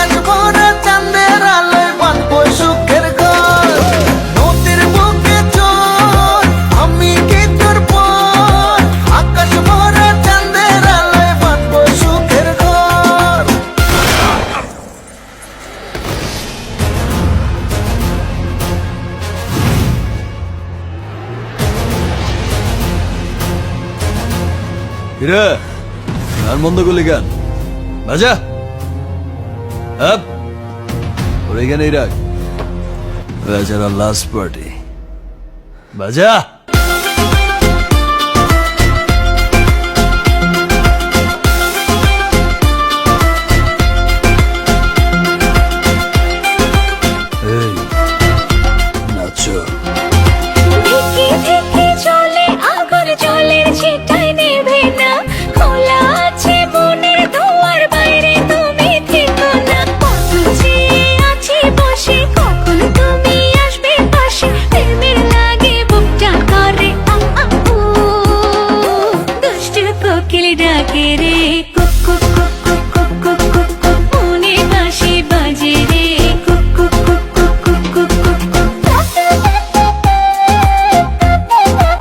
আকাশ ভরা চাঁদের আলোয় বাঁধবো সুখের ঘর। নদীর বুকে চল আমি কি তোর পর, আকাশ ভরা চাঁদের আলোয় বাঁধবো সুখের ঘর। কিরে গান বন্ধ করলি গান বাজা আপ ওর এখানেই রাখ বেচারা লাস্ট পার্টি বাজা এই নাচো ধিকি ধিকি চলে আগুন জলের ছিটায় নেভে না, খোলা আছে মনের দুয়ার, বাইরে তুমি থেকো না। কত চেয়ে আছি বসে, কখন তুমি আসবে পাশে, প্রেমের লাগে বুকটা করে আ আ উ, দুষ্টু কোকিল ডাকে রে কুক কুক কুক।